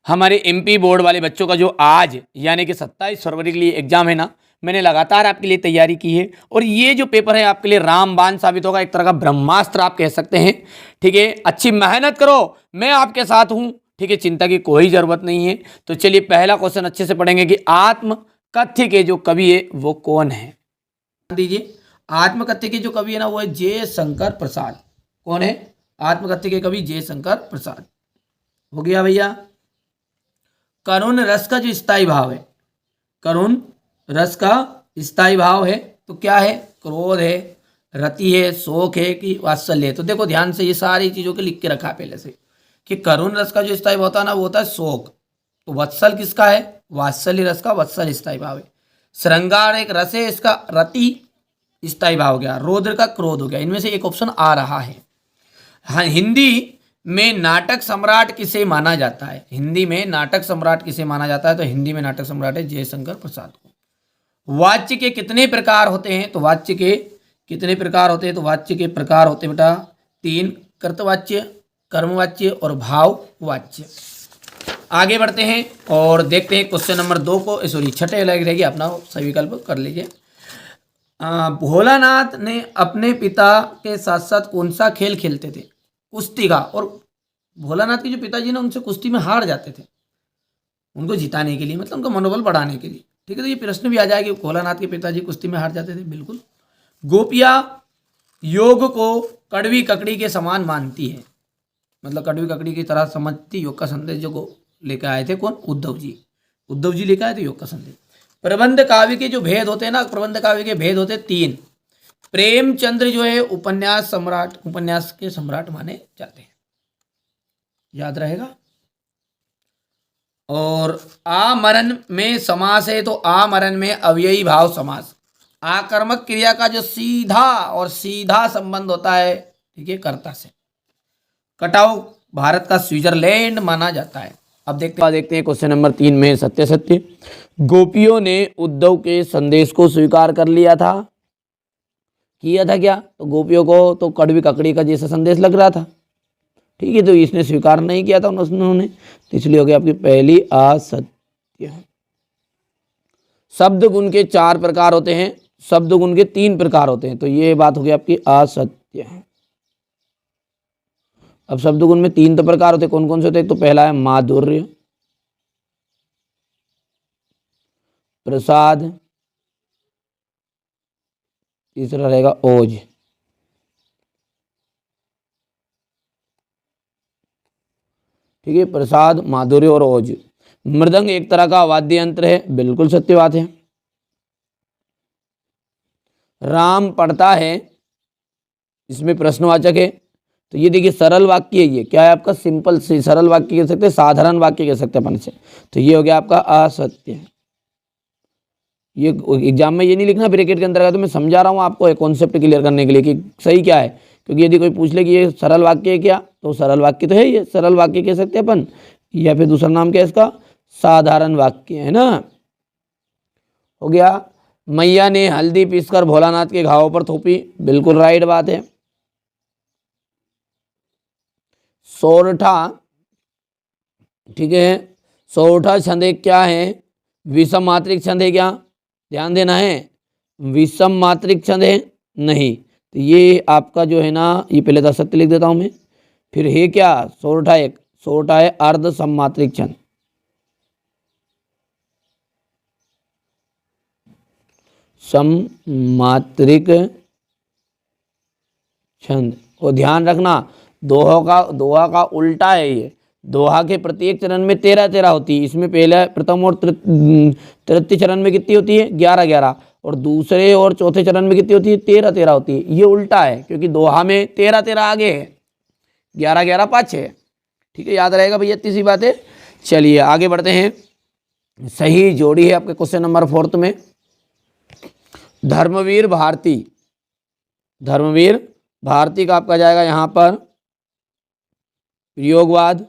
हमारे MP board वाले बच्चों का जो आज यानी कि 27 फरवरी के लिए एग्जाम है ना, मैंने लगातार आपके लिए तैयारी की है और ये जो पेपर है आपके लिए रामबाण साबित होगा, एक तरह का ब्रह्मास्त्र आप कह सकते हैं। ठीक है, अच्छी मेहनत करो, मैं आपके साथ हूं। ठीक है, चिंता की कोई जरूरत नहीं है। तो चलिए पहला क्वेश्चन अच्छे से पढ़ेंगे कि आत्मकथ्य के जो कवि है वो कौन है। दीजिए, आत्मकथ्य के जो कवि है ना वो है जयशंकर प्रसाद। कौन है? आत्मकथ्य के कवि जयशंकर प्रसाद। हो गया भैया। करुण रस का जो स्थायी भाव है, करुण रस का स्थायी भाव है तो क्या है? क्रोध है, रति है, शोक है कि वात्सल्य है। तो देखो ध्यान से ये सारी चीजों के लिख के रखा पहले से कि करुण रस का जो स्थायी भाव होता है ना वो होता है शोक। तो वत्सल किसका है? वात्सल्य रस का वत्सल स्थायी भाव है। श्रृंगार एक रस है, इसका रति स्थायी भाव हो गया। रौद्र का क्रोध हो गया। इनमें से एक ऑप्शन आ रहा है। हाँ, हिंदी में नाटक सम्राट किसे माना जाता है? हिंदी में नाटक सम्राट किसे माना जाता है? तो हिंदी में नाटक सम्राट है जयशंकर प्रसाद को। वाच्य के कितने प्रकार होते हैं? तो वाच्य के कितने प्रकार होते हैं? तो वाच्य के प्रकार होते हैं बेटा 3, कर्तवाच्य, कर्मवाच्य और भाववाच्य। आगे बढ़ते हैं और देखते हैं क्वेश्चन नंबर 2 को, सॉरी छठे लग रहेगी, अपना सही विकल्प कर लीजिए। भोलानाथ ने अपने पिता के साथ साथ कौन सा खेल खेलते थे? कुश्ती का। और भोलानाथ के जो पिताजी ने उनसे कुश्ती में हार जाते थे, उनको जिताने के लिए, मतलब उनका मनोबल बढ़ाने के लिए। ठीक है, तो ये प्रश्न भी आ जाएगा, भोलानाथ के पिताजी कुश्ती में हार जाते थे। बिल्कुल। गोपियाँ योग को कड़वी ककड़ी के समान मानती है, मतलब कड़वी ककड़ी की तरह समझती। योग का संदेश जो लेकर आए थे कौन? उद्धव जी। उद्धव जी लेकर आए थे योग का संदेश। प्रबंध काव्य के जो भेद होते हैं ना, प्रबंध काव्य के भेद होते हैं 3। प्रेमचंद्र जो है उपन्यास सम्राट, उपन्यास के सम्राट माने जाते हैं, याद रहेगा। और आमरण में समास है तो आमरण में अव्ययी भाव समास। आकर्मक क्रिया का जो सीधा और सीधा संबंध होता है, ठीक है, कर्ता से। कटाव भारत का स्विट्जरलैंड माना जाता है। अब देखते हैं क्वेश्चन नंबर 3 में सत्य सत्य। गोपियों ने उद्धव के संदेश को स्वीकार कर लिया था, किया था क्या? तो गोपियों को तो कड़वी ककड़ी का जैसा संदेश लग रहा था। ठीक है, तो इसने स्वीकार नहीं किया था उन्होंने, तो इसलिए हो गया आपकी पहली असत्य। शब्द गुण के 4 प्रकार होते हैं, शब्द गुण के 3 प्रकार होते हैं, तो ये बात हो गई आपकी असत्य। अब शब्द गुण में 3 तो प्रकार होते हैं, कौन कौन से होते हैं? तो पहला है माधुर्य, प्रसाद, तीसरा रहेगा ओज। ठीक है, प्रसाद, माधुर्य और ओज। मृदंग एक तरह का वाद्य यंत्र है, बिल्कुल सत्य बात है। राम पढ़ता है, इसमें प्रश्नवाचक है, तो ये देखिए सरल वाक्य है। ये क्या है आपका? सिंपल से सरल वाक्य कह सकते हैं, साधारण वाक्य कह सकते हैं अपन से। तो ये हो गया आपका असत्य। ये एग्जाम में ये नहीं लिखना ब्रैकेट के अंदर का, तो मैं समझा रहा हूँ आपको कॉन्सेप्ट क्लियर करने के लिए कि सही क्या है। क्योंकि यदि कोई पूछ ले कि ये सरल वाक्य है क्या, तो सरल वाक्य तो है, ये सरल वाक्य कह सकते हैं अपन, या फिर दूसरा नाम क्या है इसका? साधारण वाक्य है ना। हो गया। मैया ने हल्दी पीसकर भोलानाथ के घावों पर थोपी, बिल्कुल राइट बात है। सोरठा, ठीक है, सोरठा छंद एक क्या है? विषम मात्रिक छंद है क्या? ध्यान देना है, विषम मात्रिक छंद है नहीं। तो ये आपका जो है ना, ये पहले तो सत्य लिख देता हूं मैं, फिर है क्या? सोरठा है अर्ध सममात्रिक छंद। सममात्रिक छंद, और ध्यान रखना दोहा का उल्टा है ये। दोहा के प्रत्येक चरण में 13-13 होती है। इसमें पहला प्रथम और तृतीय चरण में कितनी होती है? 11-11, और दूसरे और चौथे चरण में कितनी होती है? 13-13 होती है। ये उल्टा है, क्योंकि दोहा में 13-13 आगे है, 11-11 पाछे है। ठीक है, याद रहेगा भैया, इतनी सी बात है। चलिए आगे बढ़ते हैं। सही जोड़ी है आपके क्वेश्चन नंबर 4 में। धर्मवीर भारती, धर्मवीर भारती का आपका जाएगा यहाँ पर प्रयोगवाद।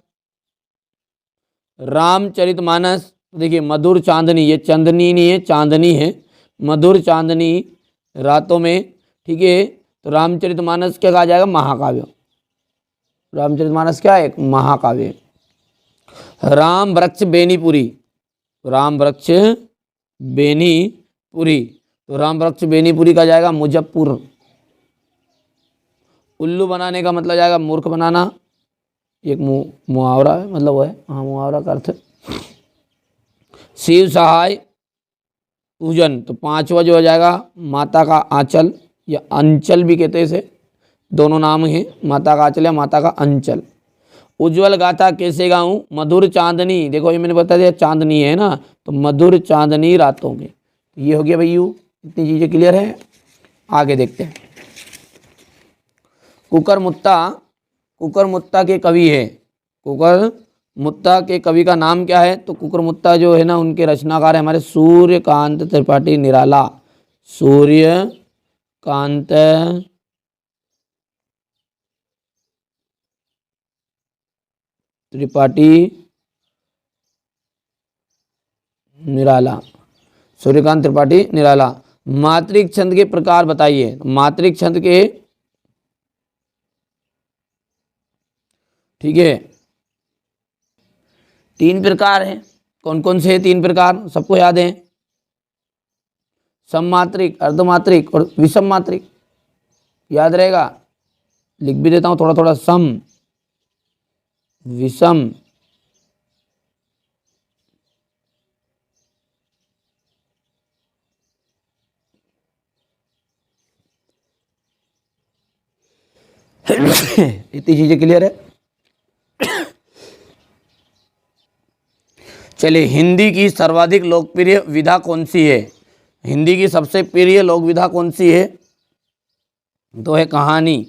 रामचरितमानस, देखिए मधुर चांदनी, ये चंदनी नहीं है, चांदनी है, मधुर चांदनी रातों में। ठीक है, तो रामचरितमानस क्या कहा जाएगा? महाकाव्य। रामचरितमानस क्या है? एक महाकाव्य। राम वृक्ष बेनीपुरी, राम वृक्ष बेनीपुरी, तो राम वृक्ष बेनीपुरी का जाएगा मुजफ्फरपुर। उल्लू बनाने का मतलब जाएगा मूर्ख बनाना, एक मुहावरा है, मतलब वो है, हाँ मुहावरा का अर्थ। शिव सहाय पूजन, तो पांचवा जो हो जाएगा माता का आंचल या अंचल भी कहते हैं इसे, दोनों नाम हैं, माता का आंचल या माता का अंचल। उज्जवल गाथा कैसे गाऊं, मधुर चांदनी, देखो ये मैंने बता दिया चांदनी है ना, तो मधुर चांदनी रातों में, ये हो गया भैया, इतनी चीजें क्लियर है। आगे देखते हैं। कुकरमुत्ता, कुकरमुत्ता के कवि है, कुकरमुत्ता के कवि का नाम क्या है, तो कुकरमुत्ता जो है ना उनके रचनाकार है हमारे सूर्यकांत त्रिपाठी निराला, सूर्यकांत त्रिपाठी निराला, सूर्यकांत त्रिपाठी निराला। मात्रिक छंद के प्रकार बताइए, मात्रिक छंद के, ठीक है, 3 प्रकार हैं, कौन कौन से 3 प्रकार सबको याद है, सममात्रिक, अर्धमात्रिक और विषम मात्रिक, याद रहेगा, लिख भी देता हूं थोड़ा थोड़ा, सम, विषम, इतनी चीजें क्लियर है। चलिए, हिंदी की सर्वाधिक लोकप्रिय विधा कौन सी है, हिंदी की सबसे प्रिय लोक विधा कौन सी है, तो है कहानी।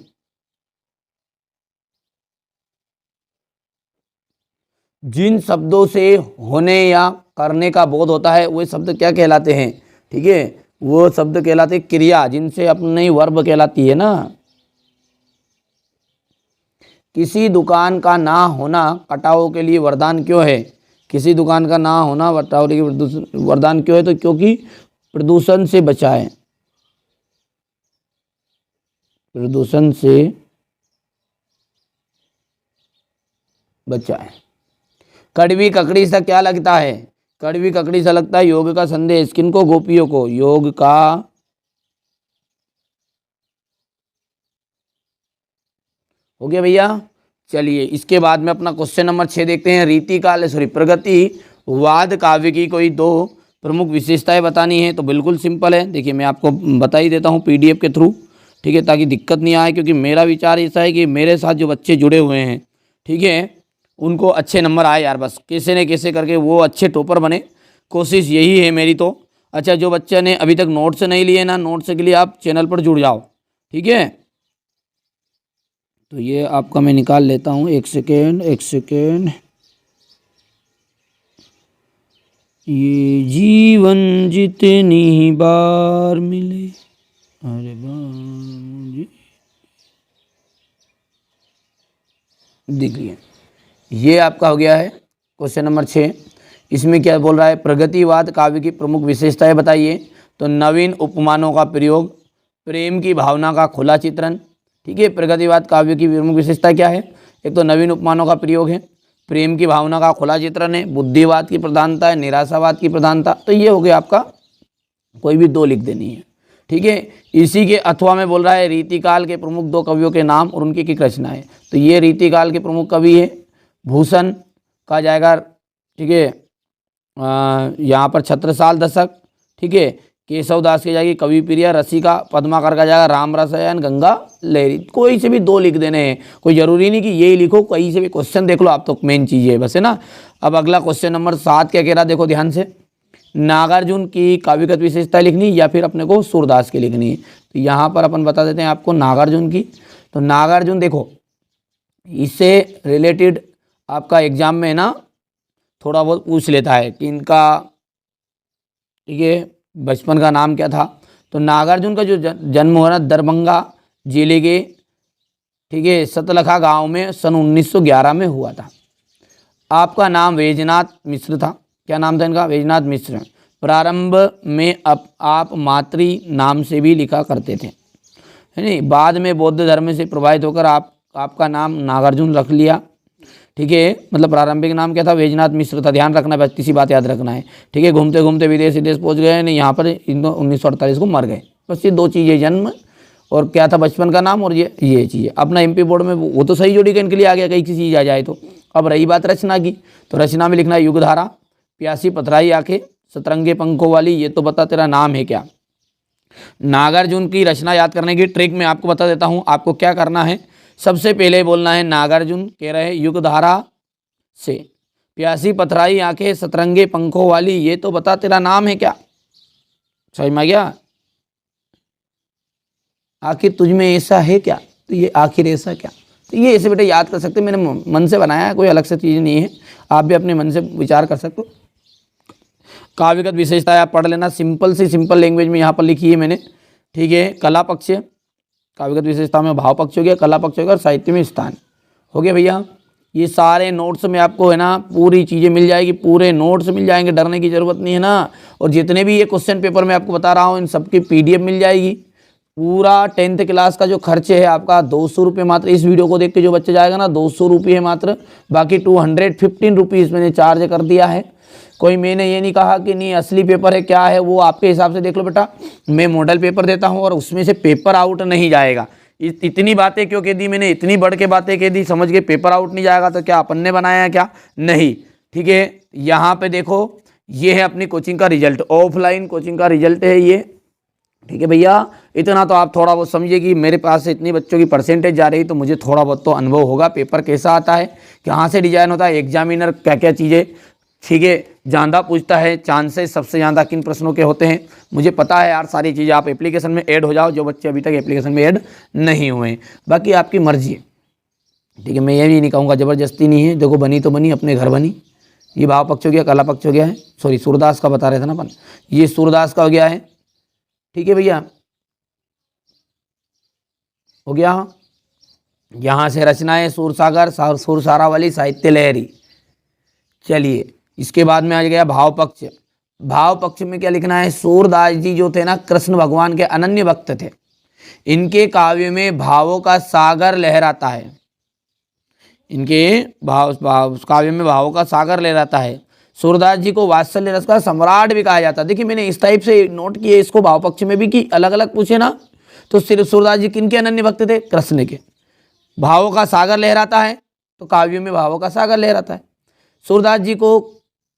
जिन शब्दों से होने या करने का बोध होता है वो शब्द क्या कहलाते हैं, ठीक है, वो शब्द कहलाते हैं क्रिया, जिनसे अपनी वर्ब कहलाती है ना। किसी दुकान का ना होना कटाओं के लिए वरदान क्यों है, किसी दुकान का ना होना कटाओं के लिए वरदान क्यों है, तो क्योंकि प्रदूषण से बचाए, प्रदूषण से बचाए। कड़वी ककड़ी सा क्या लगता है, कड़वी ककड़ी सा लगता है योग का संदेश, किनको, गोपियों को, योग का हो गया भैया। चलिए, इसके बाद में अपना क्वेश्चन नंबर 6 देखते हैं। रीतिकाल प्रगतिवाद काव्य की कोई 2 प्रमुख विशेषताएं बतानी है, तो बिल्कुल सिंपल है, देखिए मैं आपको बता ही देता हूँ पीडीएफ के थ्रू, ठीक है, ताकि दिक्कत नहीं आए, क्योंकि मेरा विचार ऐसा है कि मेरे साथ जो बच्चे जुड़े हुए हैं, ठीक है, उनको अच्छे नंबर आए यार, बस कैसे न कैसे करके वो अच्छे टॉपर बने, कोशिश यही है मेरी तो। अच्छा, जो बच्चे ने अभी तक नोट्स नहीं लिए ना, नोट्स के लिए आप चैनल पर जुड़ जाओ, ठीक है। तो ये आपका मैं निकाल लेता हूँ, एक सेकेंड, ये जीवन जितनी बार मिले, अरे बार, देखिए ये आपका हो गया है क्वेश्चन नंबर 6। इसमें क्या बोल रहा है, प्रगतिवाद काव्य की प्रमुख विशेषताएं बताइए, तो नवीन उपमानों का प्रयोग, प्रेम की भावना का खुला चित्रण, ठीक है। प्रगतिवाद काव्य की प्रमुख विशेषता क्या है, एक तो नवीन उपमानों का प्रयोग है, प्रेम की भावना का खुला चित्रण है, बुद्धिवाद की प्रधानता है, निराशावाद की प्रधानता, तो ये हो गया आपका, कोई भी 2 लिख देनी है, ठीक है। इसी के अथवा में बोल रहा है रीतिकाल के प्रमुख 2 कवियों के नाम और उनकी की रचनाएं, तो ये रीतिकाल के प्रमुख कवि है, भूषण का जाएगा, ठीक है, यहाँ पर छत्रसाल दशक, ठीक है, केशव दास की जाएगी कवि प्रिया, रसिका पद्माकर का जाएगा राम रसायन गंगा लहरी, कोई से भी 2 लिख देने हैं, कोई जरूरी नहीं कि यही लिखो, कहीं से भी क्वेश्चन देख लो आप, तो मेन चीज़ है बस, है ना। अब अगला क्वेश्चन नंबर 7 क्या कह रहा, देखो ध्यान से, नागार्जुन की काव्यगत विशेषताएं लिखनी या फिर अपने को सूरदास की लिखनी है, तो यहाँ पर अपन बता देते हैं आपको नागार्जुन की। तो नागार्जुन देखो, इससे रिलेटेड आपका एग्जाम में ना थोड़ा बहुत पूछ लेता है कि इनका, ठीक है, बचपन का नाम क्या था। तो नागार्जुन का जो जन्म हुआ ना दरभंगा जिले के, ठीक है, सतलखा गांव में सन 1911 में हुआ था। आपका नाम वैजनाथ मिश्र था, क्या नाम था इनका, वैजनाथ मिश्र। प्रारंभ में आप मातृ नाम से भी लिखा करते थे, है नहीं, बाद में बौद्ध धर्म से प्रभावित होकर आपका नाम नागार्जुन रख लिया। ठीक है, मतलब प्रारंभिक नाम क्या था, वैजनाथ मिश्र था। ध्यान रखना, बस इसी बात याद रखना है। ठीक है, घूमते घूमते विदेश विदेश पहुंच गए, नहीं यहाँ पर 1948 को मर गए। बस ये दो चीज़ें, जन्म और क्या था बचपन का नाम, और ये चीज़। अपना एमपी बोर्ड में वो तो सही जोड़ी का इनके लिए आ गया, कहीं की चीज़ आ जाए तो। अब रही बात रचना की, तो रचना में लिखना है युगधारा, प्यासी पथराई आंखें, सतरंगे पंखों वाली, ये तो बता तेरा नाम है क्या। नागार्जुन की रचना याद करने की ट्रिक मैं आपको बता देता हूँ। आपको क्या करना है, सबसे पहले बोलना है नागार्जुन, कह रहे युगधारा से, प्यासी पथराई आंखें, सतरंगे पंखों वाली, ये तो बता तेरा नाम है क्या। समझ में आ गया, आखिर तुझ में ऐसा है क्या, तो ये आखिर ऐसा क्या, तो ये ऐसे बेटा याद कर सकते, मैंने मन से बनाया है, कोई अलग से चीज़ नहीं है, आप भी अपने मन से विचार कर सकते हो। काव्यगत विशेषताएं आप पढ़ लेना, सिंपल सी सिंपल लैंग्वेज में यहाँ पर लिखी है मैंने। ठीक है, कला पक्ष, काव्यगत विशेषता में भाव पक्ष हो गया, कला पक्ष हो गया, और साहित्य में स्थान हो गया भैया। ये सारे नोट्स में आपको है ना पूरी चीज़ें मिल जाएगी, पूरे नोट्स मिल जाएंगे, डरने की ज़रूरत नहीं है ना। और जितने भी ये क्वेश्चन पेपर मैं आपको बता रहा हूँ, इन सबकी PDF मिल जाएगी। पूरा 10th क्लास का जो खर्च है आपका 200 रुपये मात्र। इस वीडियो को देख के जो बच्चा जाएगा ना, 200 रुपये है मात्र, बाकी 215 रुपीज़ मैंने चार्ज कर दिया है। कोई मैंने ये नहीं कहा कि नहीं असली पेपर है, क्या है वो आपके हिसाब से देख लो बेटा। मैं मॉडल पेपर देता हूँ और उसमें से पेपर आउट नहीं जाएगा। इतनी बातें क्यों कह दी मैंने, इतनी बढ़ के बातें कह दी, समझ के पेपर आउट नहीं जाएगा तो क्या अपन ने बनाया है क्या, नहीं। ठीक है, यहाँ पे देखो ये है अपनी कोचिंग का रिजल्ट, ऑफलाइन कोचिंग का रिजल्ट है ये। ठीक है भैया, इतना तो आप थोड़ा बहुत समझिए कि मेरे पास से इतनी बच्चों की परसेंटेज जा रही, तो मुझे थोड़ा बहुत तो अनुभव होगा, पेपर कैसा आता है, कहाँ से डिजाइन होता है, एग्जामिनर क्या क्या चीज़ें ठीक है ज़्यादा पूछता है, चांसेस सबसे ज़्यादा किन प्रश्नों के होते हैं, मुझे पता है यार सारी चीज़ें। आप एप्लीकेशन में ऐड हो जाओ, जो बच्चे अभी तक एप्लीकेशन में ऐड नहीं हुए हैं, बाकी आपकी मर्जी है। ठीक है, मैं ये भी नहीं कहूँगा, ज़बरदस्ती नहीं है। देखो बनी तो बनी, अपने घर बनी। ये भाव पक्ष हो गया, कला पक्ष हो गया है, सॉरी सूरदास का बता रहे थे ना अपन, ये सूरदास का हो गया है। ठीक है भैया, हो गया। यहाँ से रचनाएं सूरसागर, सूरसारा वाली, साहित्य लहरी। चलिए इसके बाद में आ गया भाव पक्ष। भाव पक्ष में क्या लिखना है, सूरदास जी जो थे ना कृष्ण भगवान के अनन्य भक्त थे, इनके काव्य में भावों का सागर लहराता है, इनके काव्य में भावों का सागर लहराता है। सूरदास जी को वात्सल्य रस का सम्राट भी कहा जाता है। देखिए मैंने इस टाइप से नोट किए इसको भाव पक्ष में भी, कि अलग अलग पूछे ना, तो सिर्फ सूरदास जी किनके अनन्य भक्त थे, कृष्ण के। भावों का सागर लहराता है, तो काव्य में भावों का सागर लहराता है। सूरदास जी को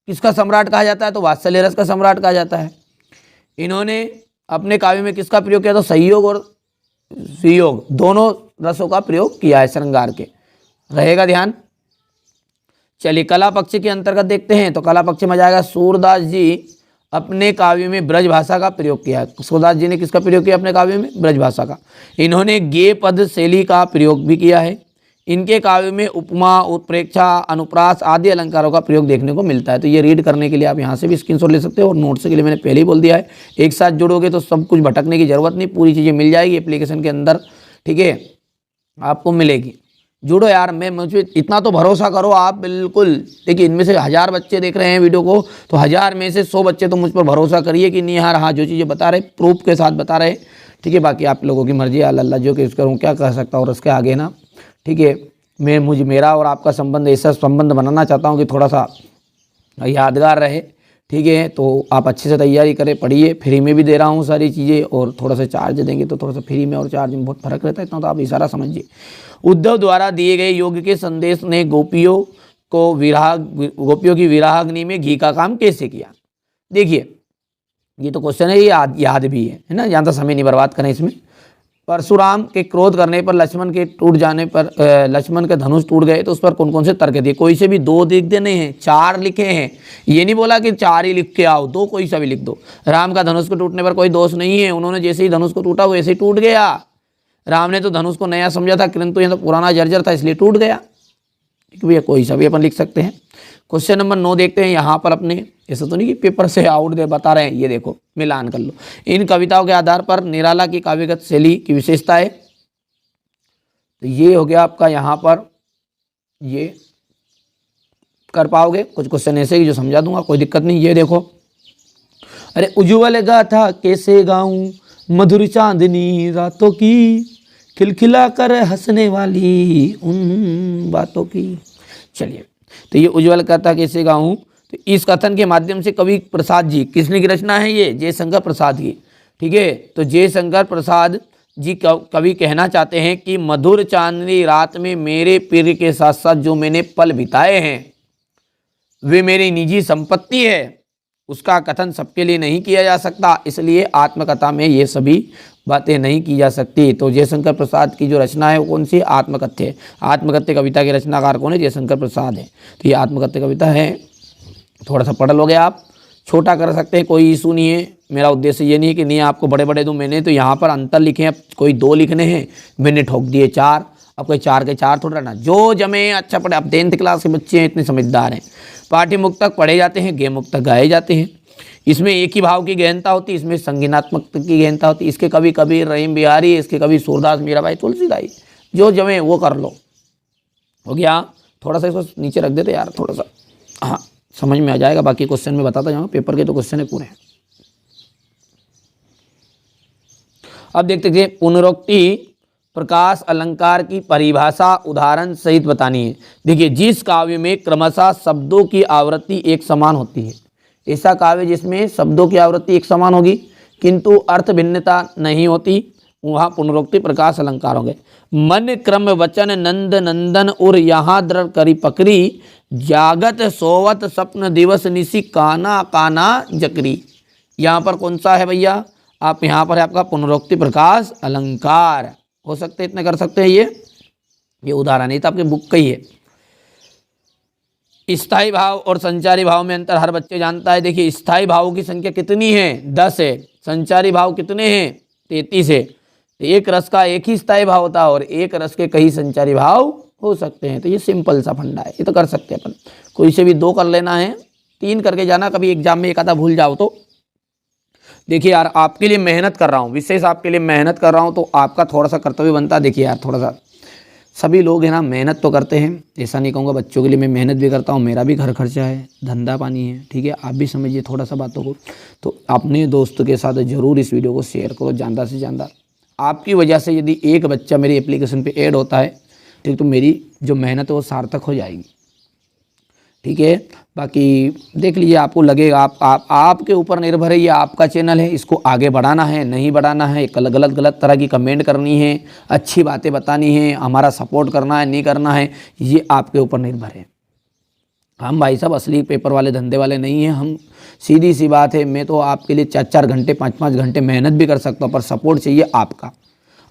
किसका सम्राट कहा जाता है, तो वात्सल्य रस का सम्राट कहा जाता है। इन्होंने अपने काव्य में किसका प्रयोग किया, तो संयोग और सुयोग दोनों रसों का प्रयोग किया है, श्रृंगार के, रहेगा ध्यान। चलिए कला पक्ष के अंतर्गत देखते हैं, तो कला पक्ष में जाएगा सूरदास जी अपने काव्य में ब्रज भाषा का प्रयोग किया है। सूरदास जी ने किसका प्रयोग किया अपने काव्य में, ब्रज भाषा का। इन्होंने गेय पद शैली का प्रयोग भी किया है। इनके काव्य में उपमा, उत्प्रेक्षा, अनुप्रास आदि अलंकारों का प्रयोग देखने को मिलता है। तो ये रीड करने के लिए आप यहाँ से भी स्क्रीनशॉट ले सकते हो, और नोट्स के लिए मैंने पहले ही बोल दिया है, एक साथ जुड़ोगे तो सब कुछ भटकने की जरूरत नहीं, पूरी चीज़ें मिल जाएगी एप्लीकेशन के अंदर। ठीक है, आपको मिलेगी, जुड़ो यार। मुझे इतना तो भरोसा करो आप, बिल्कुल। देखिए इनमें से 1000 बच्चे देख रहे हैं वीडियो को, तो 1000 में से 100 बच्चे तो मुझ पर भरोसा करिए कि नहीं यार, हाँ जो चीज़ें बता रहे प्रूफ के साथ बता रहे। ठीक है, बाकी आप लोगों की मर्जी, अल्लाह जो कि करूँ क्या कह सकता हूँ, और उसके आगे ना। ठीक है, मेरा और आपका संबंध ऐसा संबंध बनाना चाहता हूँ कि थोड़ा सा यादगार रहे। ठीक है, तो आप अच्छे से तैयारी करें, पढ़िए। फ्री में भी दे रहा हूँ सारी चीज़ें, और थोड़ा सा चार्ज देंगे तो थोड़ा सा फ्री में और चार्ज में बहुत फर्क रहता है, इतना तो आप इशारा समझिए। उद्धव द्वारा दिए गए योग के संदेश ने गोपियों की विराहाग्नि में घी का काम कैसे किया। देखिए ये तो क्वेश्चन है, ये याद भी है ना, ज़्यादा समय नहीं बर्बाद करें इसमें। परशुराम के क्रोध करने पर लक्ष्मण के टूट जाने पर लक्ष्मण के धनुष टूट गए, तो उस पर कौन कौन से तर्क दिए। कोई से भी 2 लिख देने हैं, 4 लिखे हैं, ये नहीं बोला कि 4 ही लिख के आओ, 2 कोई सा भी लिख दो। राम का धनुष को टूटने पर कोई दोष नहीं है, उन्होंने जैसे ही धनुष को टूटा वैसे ही टूट गया। राम ने तो धनुष को नया समझा था, किंतु यह तो पुराना जर्जर था इसलिए टूट गया। ठीक भैया, कोई सा भी अपन लिख सकते हैं। क्वेश्चन नंबर 9 देखते हैं। यहाँ पर अपने ऐसा तो नहीं कि पेपर से आउट दे बता रहे हैं, ये देखो मिलान कर लो। इन कविताओं के आधार पर निराला की काव्यगत शैली की विशेषताएं, तो ये हो गया आपका। यहाँ पर ये कर पाओगे, कुछ क्वेश्चन ऐसे ही जो समझा दूंगा, कोई दिक्कत नहीं। ये देखो, अरे उज्ज्वल गाथा कैसे गाऊं, मधुर चांदनी रातों की, खिलखिला कर हंसने वाली उन बातों की। चलिए, तो ये उज्ज्वल कथा कैसे गाऊं, तो इस कथन के माध्यम से कवि प्रसाद जी, किसने की रचना है ये, जयशंकर प्रसाद की। ठीक है, तो जयशंकर प्रसाद जी कवि कहना चाहते हैं कि मधुर चांदनी रात में मेरे प्रिय के साथ साथ जो मैंने पल बिताए हैं वे मेरी निजी संपत्ति है, उसका कथन सबके लिए नहीं किया जा सकता, इसलिए आत्मकथा में ये सभी बातें नहीं की जा सकती। तो जयशंकर प्रसाद की जो रचना है वो कौन सी है, आत्मकथ्य। आत्मकथ्य कविता के रचनाकार कौन है, जयशंकर प्रसाद है। तो ये आत्मकथ्य कविता है, थोड़ा सा पढ़ लोगे आप, छोटा कर सकते हैं, कोई इशू नहीं है। मेरा उद्देश्य ये नहीं है कि नहीं आपको बड़े बड़े दूँ, मैंने तो यहाँ पर अंतर लिखे हैं, कोई 2 लिखने हैं, मैंने ठोक दिए 4, अब कोई 4 के 4 थोड़ा ना, जो जमे अच्छा पढ़े। अब 10th क्लास के बच्चे हैं, इतने समझदार हैं। पाठ्य मुक्तक पढ़े जाते हैं, गेय मुक्तक गाए जाते हैं, इसमें एक ही भाव की गहनता होती है, इसमें संगीनात्मक की गहनता होती है। इसके कवि कबीर, रहीम बिहारी, इसके कवि सूरदास, मीराबाई, तुलसीदास, जो जमे वो कर लो। हो गया, थोड़ा सा इसको नीचे रख देते यार, थोड़ा सा, हाँ समझ में आ जाएगा। बाकी क्वेश्चन में बताता जाऊँ, पेपर के तो क्वेश्चन है पूरे। अब देखते थे, पुनरोक्ति प्रकाश अलंकार की परिभाषा उदाहरण सहित बतानी है। देखिए, जिस काव्य में क्रमशः शब्दों की आवृत्ति एक समान होती है, ऐसा काव्य जिसमें शब्दों की आवृत्ति एक समान होगी किंतु अर्थ भिन्नता नहीं होती, वहाँ पुनरोक्ति प्रकाश अलंकार होंगे। मन क्रम वचन नंद नंदन और यहाँ द्र करी पकड़ी, जागत सोवत स्वप्न दिवस निशी काना काना जकरी। यहाँ पर कौन सा है भैया, आप यहाँ पर है आपका पुनरोक्ति प्रकाश अलंकार। हो सकते हैं, इतने कर सकते हैं। ये उदाहरण है, तो आपके बुक का ही है। स्थाई भाव और संचारी भाव में अंतर हर बच्चे जानता है। देखिए, स्थाई भावों की संख्या कितनी है, 10 है। संचारी भाव कितने हैं, 33 है। तो एक रस का एक ही स्थाई भाव होता है और एक रस के कई संचारी भाव हो सकते हैं। तो ये सिंपल सा फंडा है, ये तो कर सकते हैं अपन। कोई से भी 2 कर लेना है, 3 करके जाना, कभी एग्जाम में एक आधा भूल जाओ तो। देखिए यार, आपके लिए मेहनत कर रहा हूँ, विशेष आपके लिए मेहनत कर रहा हूँ, तो आपका थोड़ा सा कर्तव्य बनता है। देखिए यार, थोड़ा सा सभी लोग हैं ना, मेहनत तो करते हैं, ऐसा नहीं कहूँगा, बच्चों के लिए मैं मेहनत भी करता हूँ, मेरा भी घर खर्चा है, धंधा पानी है। ठीक है, आप भी समझिए थोड़ा सा बातों को। तो अपने दोस्तों के साथ ज़रूर इस वीडियो को शेयर करो ज़्यादा से ज़्यादा। आपकी वजह से यदि एक बच्चा मेरी एप्लीकेशन पे ऐड होता है, ठीक, तो मेरी जो मेहनत है वो सार्थक हो जाएगी। ठीक है, बाकी देख लीजिए, आपको लगेगा, आपके ऊपर निर्भर है। ये आपका चैनल है, इसको आगे बढ़ाना है नहीं बढ़ाना है, गलत तरह की कमेंट करनी है, अच्छी बातें बतानी है, हमारा सपोर्ट करना है नहीं करना है, ये आपके ऊपर निर्भर है। हम भाई साहब असली पेपर वाले धंधे वाले नहीं हैं। हम सीधी सी बात है, मैं तो आपके लिए 4-4 घंटे 5-5 घंटे मेहनत भी कर सकता हूँ, पर सपोर्ट चाहिए आपका।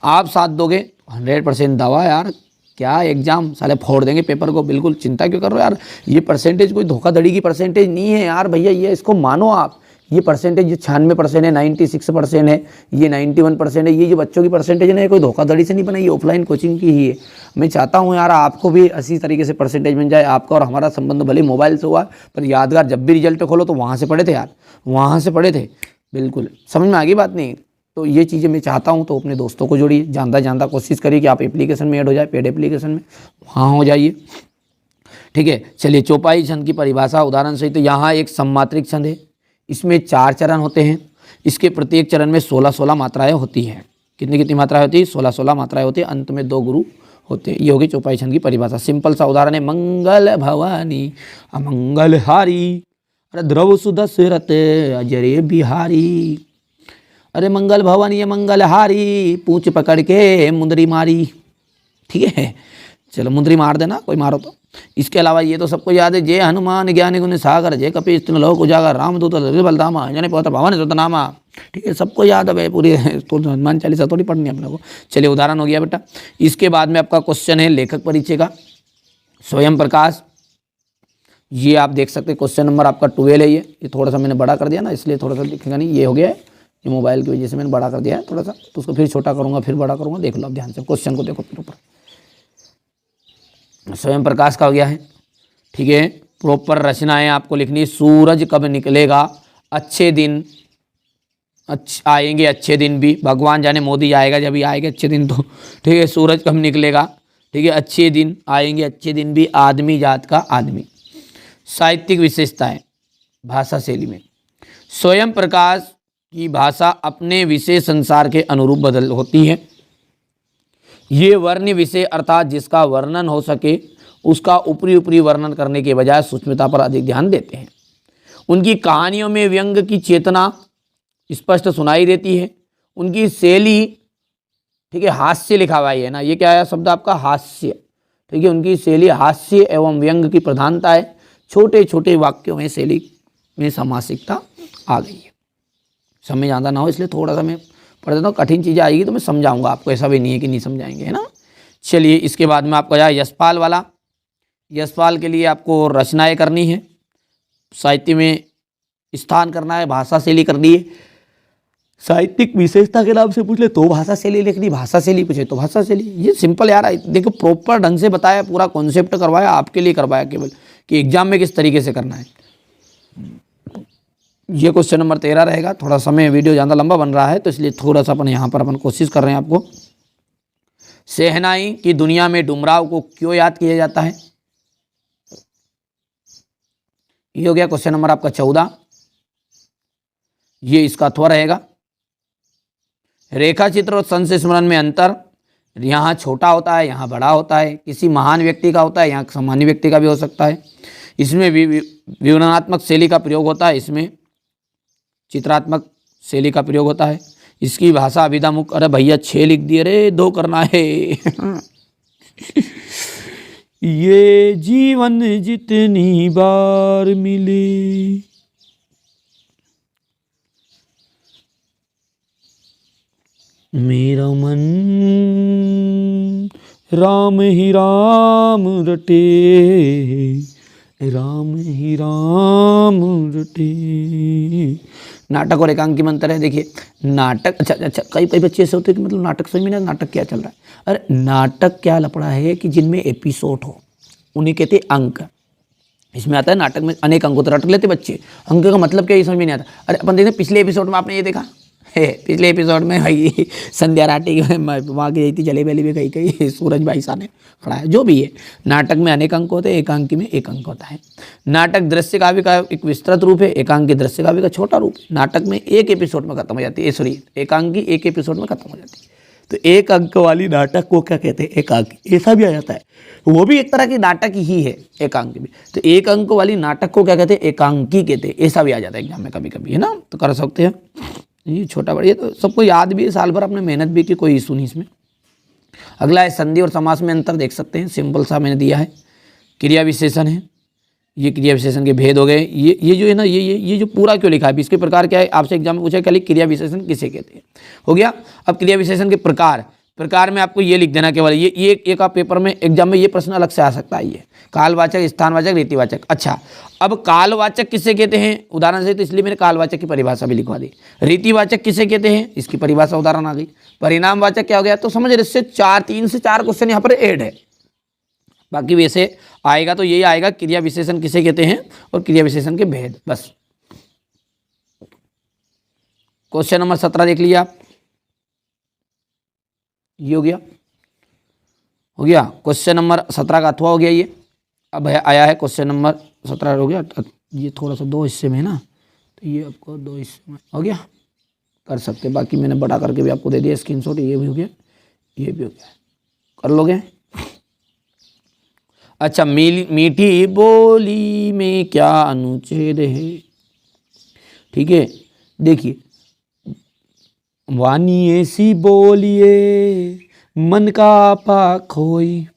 आप साथ दोगे 100% दवा यार, क्या एग्जाम साले फोड़ देंगे पेपर को, बिल्कुल चिंता क्यों कर रहे हो यार। ये परसेंटेज कोई धोखाधड़ी की परसेंटेज नहीं है यार भैया, ये इसको मानो आप। ये परसेंटेज जो 96% है, 96% है, ये 91% है, ये जो बच्चों की परसेंटेज है ना, कोई धोखाधड़ी से नहीं बनाई, ये ऑफलाइन कोचिंग की ही है। मैं चाहता हूँ यार आपको भी इसी तरीके से परसेंटेज मिल जाए। आपका और हमारा संबंध भले मोबाइल से हुआ, पर यादगार जब भी रिजल्ट खोलो तो वहाँ से पढ़े थे यार, वहाँ से पढ़े थे। बिल्कुल समझ में आ गई बात नहीं। तो ये चीज़ें मैं चाहता हूँ, तो अपने दोस्तों को जोड़िए, जानता कोशिश करिए कि आप एप्लीकेशन में ऐड हो जाए, पेड एप्लीकेशन में, वहाँ हो जाइए। ठीक है, चलिए, चौपाई छंद की परिभाषा उदाहरण सही। तो यहाँ एक सम्मात्रिक छंद है, इसमें 4 चरण होते हैं, इसके प्रत्येक चरण में 16-16 मात्राएं होती हैं। कितनी मात्राएं होती है, 16-16 मात्राएं होती है, अंत में 2 गुरु होते हैं। ये होगी चौपाई छंद की परिभाषा। सिंपल सा उदाहरण है, मंगल भवानी अमंगल हारी, अरे द्रव सुदशरथ अजरे बिहारी, अरे मंगल भवानी अमंगल हारी, पूंछ पकड़ के मुंदरी मारी। ठीक है, चलो मुंदरी मार देना, कोई मारो तो। इसके अलावा ये तो सबको याद है, जय हनुमान ज्ञानी गुण सागर, जय कपीश तिन लोक उजागर, रामदूत बलधामा, जने पौता भवन सुतनामा। ठीक है, सबको याद है भाई, पूरी तो हनुमान चालीसा थोड़ी पढ़नी है अपने को। चलिए, उदाहरण हो गया बेटा। इसके बाद में आपका क्वेश्चन है लेखक परिचय का, स्वयं प्रकाश। ये आप देख सकते हैं, क्वेश्चन नंबर आपका 12 है। ये थोड़ा सा मैंने बड़ा कर दिया ना, इसलिए थोड़ा सा दिखेगा नहीं, ये हो गया है, ये मोबाइल की वजह से मैंने बड़ा कर दिया है थोड़ा सा, तो उसको फिर छोटा करूँगा, फिर बड़ा करूँगा। देख लो आप ध्यान से, क्वेश्चन को देखो फिर ऊपर। स्वयं प्रकाश का हो गया है। ठीक है, प्रॉपर रचनाएं आपको लिखनी। सूरज कब निकलेगा, अच्छे दिन आएंगे, अच्छे दिन भी, भगवान जाने मोदी आएगा जब ही आएगा अच्छे दिन तो। ठीक है, सूरज कब निकलेगा, ठीक है, अच्छे दिन आएंगे, अच्छे दिन भी, आदमी जात का आदमी। साहित्यिक विशेषताएं भाषा शैली में, स्वयं प्रकाश की भाषा अपने विषय संसार के अनुरूप बदल होती है। ये वर्ण विषय अर्थात जिसका वर्णन हो सके उसका ऊपरी ऊपरी वर्णन करने के बजाय सूक्ष्मता पर अधिक ध्यान देते हैं। उनकी कहानियों में व्यंग की चेतना स्पष्ट सुनाई देती है। उनकी शैली, ठीक है, हास्य लिखा हुआ है ना, ये क्या है शब्द आपका, हास्य, ठीक है। उनकी शैली हास्य एवं व्यंग की प्रधानता है। छोटे छोटे वाक्यों में शैली में सामासिकता आ गई है। समझ आता ना हो इसलिए थोड़ा सा मैं पढ़ देता हूँ, कठिन चीज़ें आएगी तो मैं समझाऊंगा आपको, ऐसा भी नहीं है कि नहीं समझाएंगे, है ना। चलिए इसके बाद में आपको जाए यशपाल वाला। यशपाल के लिए आपको रचनाएं करनी है, साहित्य में स्थान करना है, भाषा शैली करनी है। साहित्यिक विशेषता के नाम से पूछ ले तो भाषा शैली लिखनी, भाषा शैली पूछे तो भाषा शैली। ये सिंपल यार, देखो प्रॉपर ढंग से बताया, पूरा कॉन्सेप्ट करवाया, आपके लिए करवाया केवल कि एग्जाम में किस तरीके से करना है। ये क्वेश्चन नंबर 13 रहेगा। थोड़ा समय, वीडियो ज़्यादा लंबा बन रहा है तो इसलिए थोड़ा सा अपन यहाँ पर अपन कोशिश कर रहे हैं आपको। शहनाई की दुनिया में डुमराव को क्यों याद किया जाता है? ये हो गया क्वेश्चन नंबर आपका 14। ये इसका अथवा रहेगा। रेखा चित्र और संस्मरण में अंतर, यहाँ छोटा होता है, यहाँ बड़ा होता है। किसी महान व्यक्ति का होता है, यहाँ सामान्य व्यक्ति का भी हो सकता है। इसमें विवरणात्मक शैली का प्रयोग होता है, इसमें चित्रात्मक शैली का प्रयोग होता है। इसकी भाषा अभिधामुख, अरे भैया 6 लिख दिए रे, 2 करना है। ये जीवन जितनी बार मिले, मेरा मन राम ही राम रटे, राम ही राम रटे। नाटक और एकांकी में अंतर है। देखिए नाटक, अच्छा कई बच्चे ऐसे होते हैं कि मतलब नाटक समझ में नहीं, नाटक क्या चल रहा है। अरे नाटक क्या लफड़ा है कि जिनमें एपिसोड हो उन्हें कहते अंक। इसमें आता है नाटक में अनेक अंकों तो रट लेते बच्चे, अंक का मतलब क्या ये समझ में नहीं आता। अरे अपन देखते पिछले एपिसोड में आपने ये देखा है, पिछले एपिसोड में भाई संध्या राठी वहाँ की थी जलेबी वलेबी कहीं कहीं सूरज भाई साहब ने खड़ा है। जो भी है, नाटक में अनेक अंक होते हैं, एकांकी में एक अंक होता है। नाटक दृश्य काव्य का एक विस्तृत रूप है, एकांकी दृश्य काव्य का छोटा रूप है। नाटक में एक एपिसोड में खत्म हो जाती है, सॉरी एकांकी एक एपिसोड में खत्म हो जाती है। तो एक अंक वाली नाटक को क्या कहते हैं? एकांकी। ऐसा भी आ जाता है, वो भी एक तरह की नाटक ही है एकांकी भी। तो एक अंक वाली नाटक को क्या कहते हैं? एकांकी कहते हैं। ऐसा भी आ जाता है एग्जाम में कभी कभी, है ना, तो कर सकते हैं। ये छोटा बड़ा, ये तो सबको याद भी है, साल भर आपने मेहनत भी की, कोई इशू नहीं इसमें। अगला है संधि और समास में अंतर, देख सकते हैं, सिंपल सा मैंने दिया है। क्रिया विशेषण है, ये क्रिया विशेषण के भेद हो गए। ये जो है ना, ये जो पूरा क्यों लिखा है, इसके प्रकार क्या है, आपसे एग्जाम में पूछा क्या, क्रिया विशेषण किसे कहते हैं, हो गया। अब क्रिया विशेषण के प्रकार में आपको ये लिख देना केवल, ये एक आप पेपर में एग्जाम में ये प्रश्न अलग से आ सकता है। ये कालवाचक, स्थानवाचक, रीतिवाचक। अच्छा, अब कालवाचक किसे कहते हैं उदाहरण से, तो इसलिए मैंने कालवाचक की परिभाषा भी लिखवा दी। रीतिवाचक किसे कहते हैं, इसकी परिभाषा उदाहरण आ गई। परिणामवाचक क्या हो गया, तो समझ रहे, इससे 3 से 4 क्वेश्चन यहाँ पर ऐड है। बाकी वैसे आएगा तो यही आएगा, क्रिया विशेषण किसे कहते हैं और क्रिया विशेषण के भेद, बस। क्वेश्चन नंबर 17 देख लिया आप, ये हो गया क्वेश्चन नंबर 17 का अथवा हो गया ये। अब आया है क्वेश्चन नंबर 17 हो गया। ये थोड़ा सा 2 हिस्से में है ना, तो ये आपको 2 हिस्से में हो गया, कर सकते। बाकी मैंने बड़ा करके भी आपको दे दिया स्क्रीनशॉट, ये भी हो गया, ये भी हो गया, कर लोगे। अच्छा, मीठी बोली में क्या अनुच्छेद है, ठीक है। देखिए, वाणी ऐसी बोलिए मन का आपा खोई,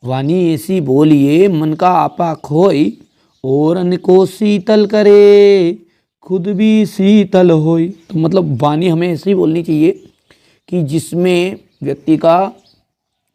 वाणी ऐसी बोलिए मन का आपा खोई, औरन को शीतल करे खुद भी शीतल होई। तो मतलब वाणी हमें ऐसी बोलनी चाहिए कि जिसमें व्यक्ति का,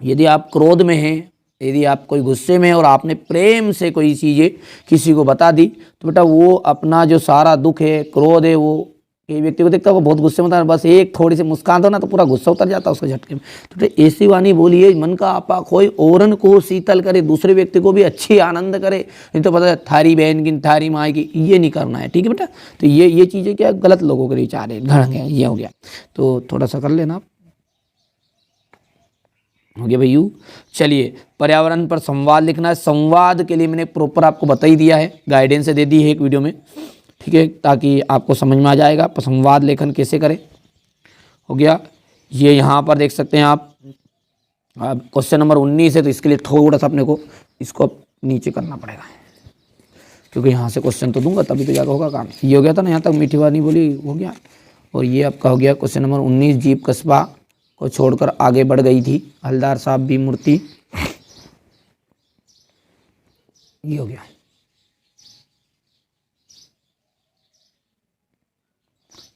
यदि आप क्रोध में हैं, यदि आप कोई गुस्से में हैं और आपने प्रेम से कोई चीज़ें किसी को बता दी, तो बेटा वो अपना जो सारा दुख है, क्रोध है, वो कई व्यक्ति को देखता है वो बहुत गुस्से में होता है, बस एक थोड़ी सी मुस्कान दो ना तो पूरा गुस्सा उतर जाता है उसके झटके में। तो ऐसी वाणी बोलिए मन का आपा खोई, औरन को शीतल करे, दूसरे व्यक्ति को भी अच्छी आनंद करे। नहीं तो पता है थारी बहन की, थारी माँ की, ये नहीं करना है, ठीक है बेटा। तो ये चीज़ें क्या गलत लोगों के विचार है, घड़ गया, ये हो गया। तो थोड़ा सा कर लेना आप, हो गया भैया। चलिए, पर्यावरण पर संवाद लिखना है। संवाद के लिए मैंने प्रॉपर आपको बता ही दिया है, गाइडेंस दे दी है एक वीडियो में, ठीक है, ताकि आपको समझ में आ जाएगा संवाद लेखन कैसे करें, हो गया। ये यहाँ पर देख सकते हैं आप, अब क्वेश्चन नंबर 19 है, तो इसके लिए थोड़ा सा अपने को इसको नीचे करना पड़ेगा, क्योंकि यहाँ से क्वेश्चन तो दूंगा तभी तो जाकर होगा काम। ये हो गया था ना, यहाँ तक मीठी वाली बोली हो गया, और ये आपका हो गया क्वेश्चन नंबर 19। जीप कस्बा को छोड़कर आगे बढ़ गई थी, हलदार साहब भी मूर्ति, ये हो गया।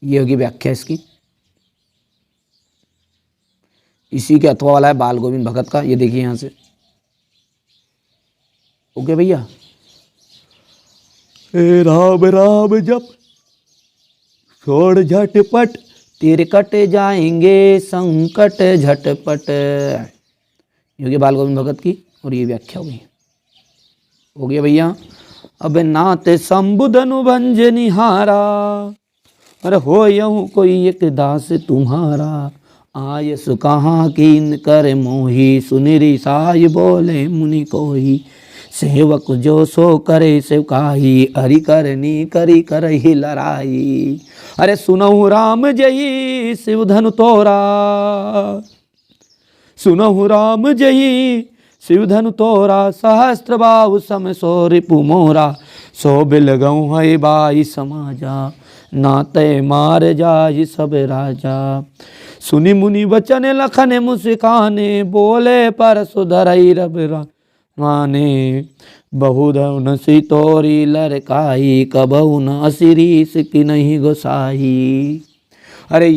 ये होगी व्याख्या इसकी। इसी के अथवा वाला है बाल गोविंद भगत का, ये देखिए यहाँ से। ओके भैया। राम राम जप छोड़ झटपट, तेरे कट जाएंगे संकट झटपट, ये होगी बाल गोविंद भगत की, और ये व्याख्या होगी। हो गया भैया। अब नाथ संबुध अनुभंज निहारा, अरे हो यूं कोई एक दास तुम्हारा, आय सुकहाँ कीन कर मोही, सुनिरी साय बोले मुनि कोई, सेवक जो सो करे सेवकाई, हरि करनी करी करही लड़ाई। अरे सुनहु राम जही शिव धनु तोरा, सुनहु राम जही शिव धनु तोरा, सहस्त्र बाहु सम सो रिपु मोरा, सो बिल गऊ है बाई समाजा, नाते मार जाय सब राजा। सुनि मुनि वचन लखन मुस्काने, बोले पर सुधरई रब माने, बहुधन सी तोरी लड़काई, कबहु न असिरीस की नहीं गोसाई। अरे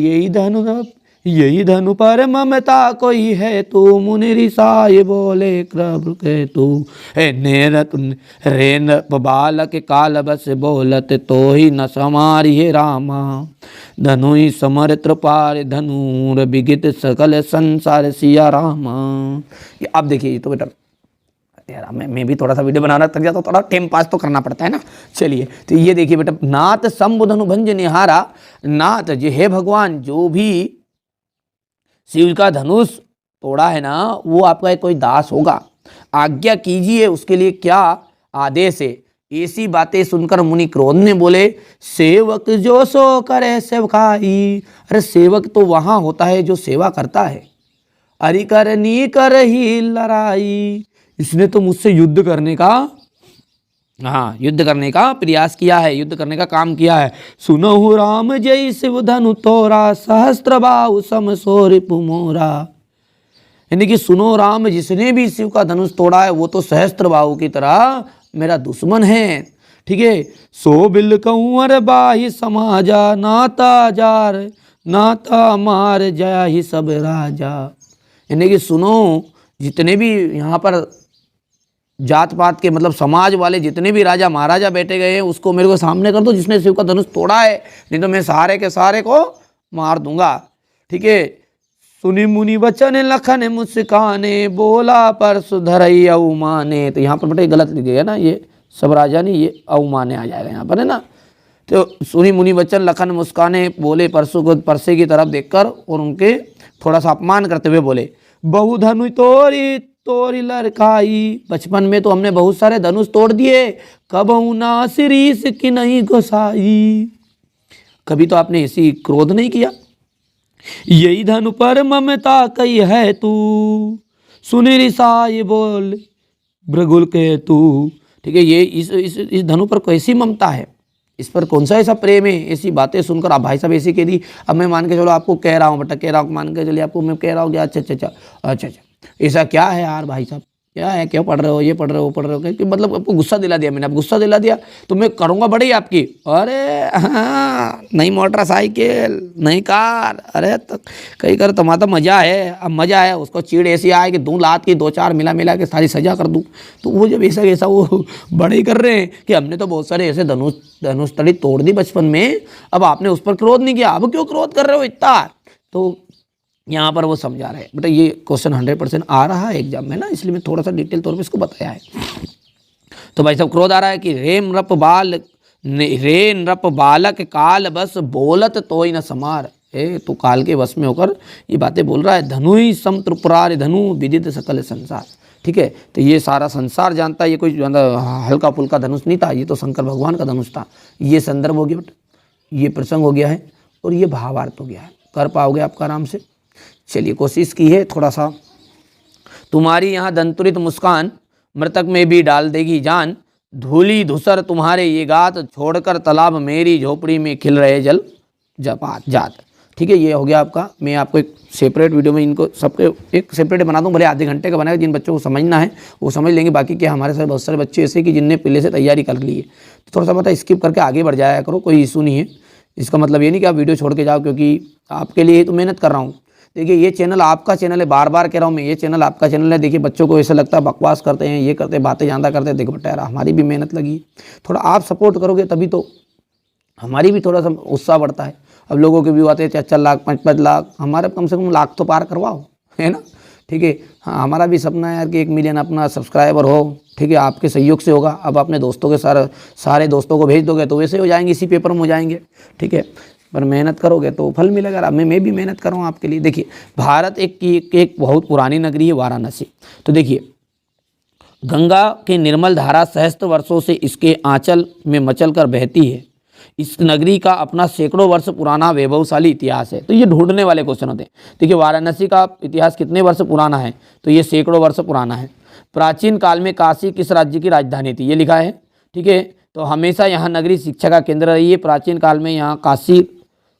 यही धनु पर ममता कोई है तू, मुनि रिसाय बोले कृप के तू, हे नेरत रेन बालक काल बस बोलत, तो ही न समारी हे रामा, धनु ही समर त्रिपार धनुर, विगित सकल संसार सिया रामा। ये अब देखिए, ये तो बेटा यार मैं भी थोड़ा सा वीडियो बनाना थक जाता, थोड़ा टाइम पास तो करना पड़ता है ना। चलिए, तो ये देखिए बेटा, नाथ संबुध अनुभंज निहारा, नाथ जो है भगवान, जो भी शिव का धनुष तोड़ा है ना, वो आपका कोई दास होगा, आज्ञा कीजिए उसके लिए क्या आदेश है। ऐसी बातें सुनकर मुनि क्रोध में बोले, सेवक जो सो करे सेवकाई। अरे सेवक तो वहां होता है जो सेवा करता है, अरि करनी कर ही लड़ाई। इसने तो मुझसे युद्ध करने का, हाँ युद्ध करने का प्रयास किया है, युद्ध करने का काम किया है। सुनहु राम जय शिव धनु तोरा, सहस्त्र बाहु सम सो रिपु मोरा। यानी कि सुनो राम, जिसने भी शिव का धनुष तोड़ा है वो तो सहस्त्र बाहु की तरह मेरा दुश्मन है। ठीक है। सो बिल कंवर बाही समाजा, नाता जार नाता मार जया ही सब राजा। यानी कि सुनो, जितने भी यहाँ पर जात पात के मतलब समाज वाले जितने भी राजा महाराजा बैठे गए हैं, उसको मेरे को सामने कर दो जिसने शिव का धनुष तोड़ा है, नहीं तो मैं सारे के सारे को मार दूंगा। ठीक है। सुनी मुनि वचन लखन मुस्काने, बोला पर सुधरई अवमाने। तो यहाँ पर बेटा गलत लिख गया ना, ये सब राजा नहीं, ये अवमाने आ जाएगा यहाँ पर, है ना। तो सुनी मुनि वचन लखन मुस्काने, बोले परसों को परसे की तरफ देखकर और उनके थोड़ा सा अपमान करते हुए बोले, बहु धनु तोरी तोरी लड़काई। बचपन में तो हमने बहुत सारे धनुष तोड़ दिए, कबहु ना सिरीस की नहीं गोसाई। कभी तो आपने ऐसी क्रोध नहीं किया। यही धनु पर ममता कई है तू, सुनि रिसाई बोल भृगुल के तू। ठीक है। ये इस धनु पर कैसी ममता है, इस पर कौन सा ऐसा प्रेम है। ऐसी बातें सुनकर आप भाई साहब ऐसी कह दी। अब मैं मान के चलो आपको कह रहा हूँ, बेटा कह रहा हूँ, मान के चलिए आपको मैं कह रहा हूँ कि अच्छा अच्छा अच्छा अच्छा अच्छा ऐसा क्या है यार भाई साहब, क्या है, क्यों पढ़ रहे हो, ये पढ़ रहे हो, पढ़ रहे हो, कि मतलब आपको गुस्सा दिला दिया मैंने, आप गुस्सा दिला दिया तो मैं करूँगा बड़ी आपकी। अरे हाँ, नई मोटरसाइकिल, नई कार, अरे तो कहीं कर तुम्हारा तो मज़ा है। अब मज़ा है, उसको चीड़ ऐसी आए कि दूँ लात की 2-4 मिला के सारी सजा कर दूँ। तो वो जब ऐसा वो बड़े ही कर रहे हैं कि हमने तो बहुत सारे ऐसे धनुष तड़ी तोड़ दी बचपन में, अब आपने उस पर क्रोध नहीं किया, अब क्यों क्रोध कर रहे हो इतना। तो यहाँ पर वो समझा रहे हैं। बेटा ये क्वेश्चन 100% आ रहा है एग्जाम में ना, इसलिए मैं थोड़ा सा डिटेल तौर पे इसको बताया है। तो भाई साहब क्रोध आ रहा है कि रे नृप बालक काल बस बोलत तो ही न समार। तो काल के वश में होकर ये बातें बोल रहा है। धनु ही सम त्रिपुरार धनु विदित सकल संसार। ठीक है। तो ये सारा संसार जानता है, ये कोई हल्का फुल्का धनुष नहीं था, ये तो शंकर भगवान का धनुष था। ये संदर्भ हो गया बेटा, ये प्रसंग हो गया है और ये भावार्थ हो गया है। कर पाओगे आपका आराम से। चलिए कोशिश की है, थोड़ा सा तुम्हारी यहाँ दंतुरित मुस्कान मृतक में भी डाल देगी जान, धूली धूसर तुम्हारे ये गात, छोड़कर तालाब मेरी झोपड़ी में खिल रहे जल जपात जात। ठीक है, ये हो गया आपका। मैं आपको एक सेपरेट वीडियो में इनको सबके एक सेपरेट बना दूं, भले आधे घंटे का बनाएगा, जिन बच्चों को समझना है वो समझ लेंगे। बाकी क्या हमारे साथ बहुत सारे बच्चे ऐसे कि जिनने पहले से तैयारी कर ली है, तो थोड़ा सा पता स्किप करके आगे बढ़ जाया करो, कोई इशू नहीं है। इसका मतलब ये नहीं कि आप वीडियो छोड़ के जाओ, क्योंकि आपके लिए तो मेहनत कर रहा हूँ। देखिए ये चैनल आपका चैनल है, बार बार कह रहा हूँ मैं, ये चैनल आपका चैनल है। देखिए बच्चों को ऐसा लगता है बकवास करते हैं, ये करते हैं, बातें ज़्यादा करते हैं। देखो बेटा यार, हमारी भी मेहनत लगी है, थोड़ा आप सपोर्ट करोगे तभी तो हमारी भी थोड़ा सा उत्साह बढ़ता है। अब लोगों के व्यू आते हैं 4-4 लाख 5-5 लाख, हमारे कम से कम लाख तो पार करवाओ, है ना। ठीक है, हाँ हमारा भी सपना है यार कि 1 मिलियन अपना सब्सक्राइबर हो। ठीक है, आपके सहयोग से होगा। अब अपने दोस्तों के सारे दोस्तों को भेज दोगे तो वैसे हो जाएंगे, इसी पेपर में हो जाएंगे। ठीक है, पर मेहनत करोगे तो फल मिलेगा। अब मैं भी मेहनत कर रहा हूँ आपके लिए। देखिए भारत एक बहुत पुरानी नगरी है वाराणसी। तो देखिए गंगा की निर्मल धारा सहस्त्र वर्षों से इसके आंचल में मचल कर बहती है। इस नगरी का अपना सैकड़ों वर्ष पुराना वैभवशाली इतिहास है। तो ये ढूंढने वाले क्वेश्चन होते हैं। देखिए वाराणसी का इतिहास कितने वर्ष पुराना है, तो ये सैकड़ों वर्ष पुराना है। प्राचीन काल में काशी किस राज्य की राजधानी थी, ये लिखा है। ठीक है, तो हमेशा यहाँ नगरी शिक्षा का केंद्र रही है। प्राचीन काल में यहाँ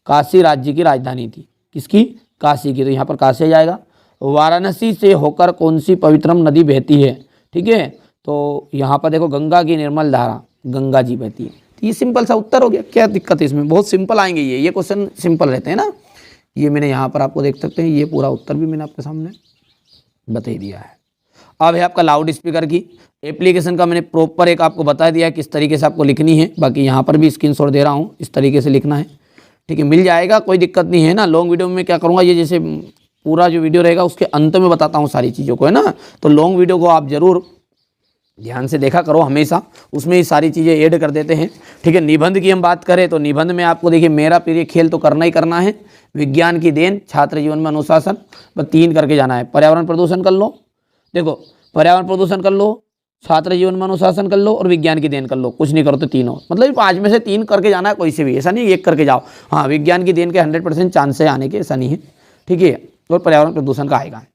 काशी राज्य की राजधानी थी। किसकी? काशी की। तो यहाँ पर काशी आ जाएगा। वाराणसी से होकर कौन सी पवित्रम नदी बहती है? ठीक है, तो यहाँ पर देखो गंगा की निर्मल धारा, गंगा जी बहती है। तो ये सिंपल सा उत्तर हो गया। क्या दिक्कत है इसमें? बहुत सिंपल आएंगे ये क्वेश्चन सिंपल रहते हैं ना। ये मैंने यहाँ पर आपको देख सकते हैं, ये पूरा उत्तर भी मैंने आपके सामने बता ही दिया है। अब है आपका लाउड स्पीकर की एप्लीकेशन का, मैंने प्रॉपर एक आपको बता दिया किस तरीके से आपको लिखनी है। बाकी यहाँ पर भी स्क्रीनशॉट दे रहा हूँ, इस तरीके से लिखना है। ठीक है, मिल जाएगा, कोई दिक्कत नहीं है ना। लॉन्ग वीडियो में क्या करूँगा, ये जैसे पूरा जो वीडियो रहेगा उसके अंत में बताता हूँ सारी चीज़ों को, है ना। तो लॉन्ग वीडियो को आप ज़रूर ध्यान से देखा करो हमेशा, उसमें ही सारी चीज़ें ऐड कर देते हैं। ठीक है, निबंध की हम बात करें तो निबंध में आपको देखिए मेरा प्रिय खेल तो करना ही करना है, विज्ञान की देन, छात्र जीवन में अनुशासन, बस 3 करके जाना है। पर्यावरण प्रदूषण कर लो, देखो पर्यावरण प्रदूषण कर लो, छात्र जीवन में अनुशासन कर लो और विज्ञान की देन कर लो। कुछ नहीं करो तो 3 हो, मतलब 5 में से 3 करके जाना है, कोई से भी, ऐसा नहीं 1 करके जाओ। हाँ, विज्ञान की देन के 100% चांस है आने के, ऐसा नहीं है। ठीक है, और पर्यावरण प्रदूषण का आएगा।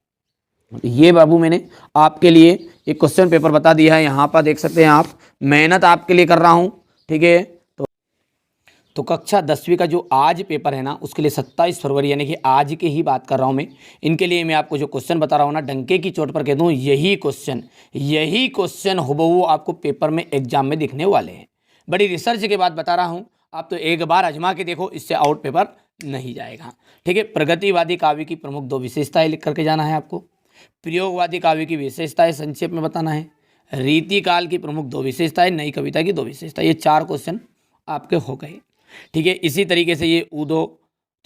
ये बाबू मैंने आपके लिए एक क्वेश्चन पेपर बता दिया है, यहाँ पर देख सकते हैं आप। मेहनत आपके लिए कर रहा हूँ। ठीक है, तो कक्षा 10वीं का जो आज पेपर है ना, उसके लिए 27 फरवरी यानी कि आज की ही बात कर रहा हूँ मैं। इनके लिए मैं आपको जो क्वेश्चन बता रहा हूँ ना, डंके की चोट पर कह दूँ, यही क्वेश्चन हुबहू आपको पेपर में एग्जाम में दिखने वाले हैं। बड़ी रिसर्च के बाद बता रहा हूँ, आप तो एक बार आजमा के देखो, इससे आउट पेपर नहीं जाएगा। ठीक है, प्रगतिवादी काव्य की प्रमुख 2 विशेषताएं लिख करके जाना है आपको। प्रयोगवादी काव्य की विशेषताएं संक्षेप में बताना है। रीतिकाल की प्रमुख 2 विशेषताएं, नई कविता की 2 विशेषताएं। ये 4 क्वेश्चन आपके हो गए। ठीक है, इसी तरीके से ये ऊदो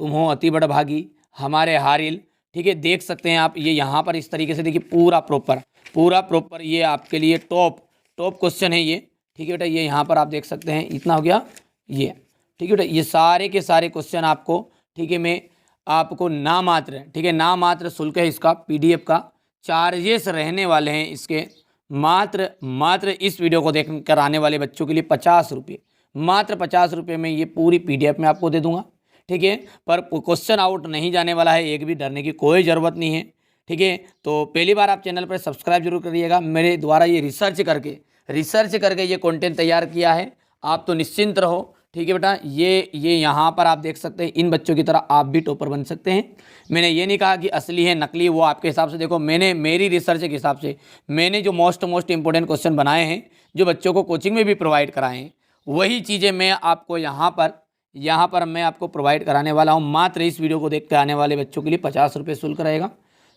तुम हो अति बड़ भागी, हमारे हारिल। ठीक है, देख सकते हैं आप, ये यहाँ पर इस तरीके से देखिए पूरा प्रॉपर ये आपके लिए टॉप क्वेश्चन है ये। ठीक है बेटा, ये यहाँ पर आप देख सकते हैं, इतना हो गया ये। ठीक है बेटा, ये सारे के सारे क्वेश्चन आपको, ठीक है, मैं आपको नामात्र, ठीक है, नामात्र शुल्क है इसका, PDF का चार्जेस रहने वाले हैं इसके मात्र इस वीडियो को देख कर आने वाले बच्चों के लिए 50 रुपये, मात्र 50 रुपये में ये पूरी PDF में आपको दे दूंगा। ठीक है, पर क्वेश्चन आउट नहीं जाने वाला है, एक भी डरने की कोई ज़रूरत नहीं है। ठीक है, तो पहली बार आप चैनल पर सब्सक्राइब जरूर करिएगा। मेरे द्वारा ये रिसर्च करके ये कंटेंट तैयार किया है, आप तो निश्चिंत रहो। ठीक है बेटा, ये यहाँ पर आप देख सकते हैं, इन बच्चों की तरह आप भी टॉपर बन सकते हैं। मैंने ये नहीं कहा कि असली है नकली, वो आपके हिसाब से देखो। मैंने मेरी रिसर्च के हिसाब से मैंने जो मोस्ट इंपॉर्टेंट क्वेश्चन बनाए हैं, जो बच्चों को कोचिंग में भी प्रोवाइड कराए हैं, वही चीज़ें मैं आपको यहाँ पर मैं आपको प्रोवाइड कराने वाला हूँ। मात्र इस वीडियो को देख कर आने वाले बच्चों के लिए 50 रुपये शुल्क रहेगा।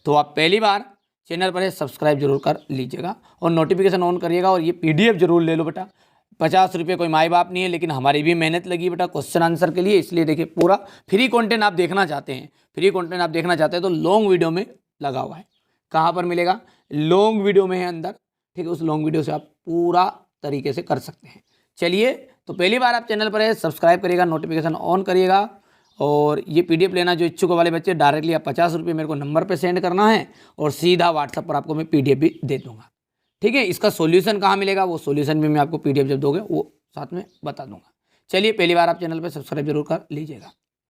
तो आप पहली बार चैनल पर सब्सक्राइब जरूर कर लीजिएगा और नोटिफिकेशन ऑन करिएगा, और ये PDF जरूर ले लो बेटा। 50 रुपये कोई माई बाप नहीं है, लेकिन हमारी भी मेहनत लगी बेटा क्वेश्चन आंसर के लिए। इसलिए देखिए, पूरा फ्री कंटेंट आप देखना चाहते हैं तो लॉन्ग वीडियो में लगा हुआ है। कहाँ पर मिलेगा? लॉन्ग वीडियो में है अंदर। ठीक है, उस लॉन्ग वीडियो से आप पूरा तरीके से कर सकते हैं। चलिए, तो पहली बार आप चैनल पर है, सब्सक्राइब करिएगा, नोटिफिकेशन ऑन करिएगा, और ये PDF लेना जो इच्छुक वाले बच्चे, डायरेक्टली आप 50 रुपये मेरे को नंबर पर सेंड करना है, और सीधा व्हाट्सएप पर आपको मैं PDF भी दे दूँगा। ठीक है, इसका सॉल्यूशन कहाँ मिलेगा, वो सॉल्यूशन भी मैं आपको PDF जब दोगे वो साथ में बता दूंगा। चलिए, पहली बार आप चैनल पर सब्सक्राइब जरूर कर लीजिएगा।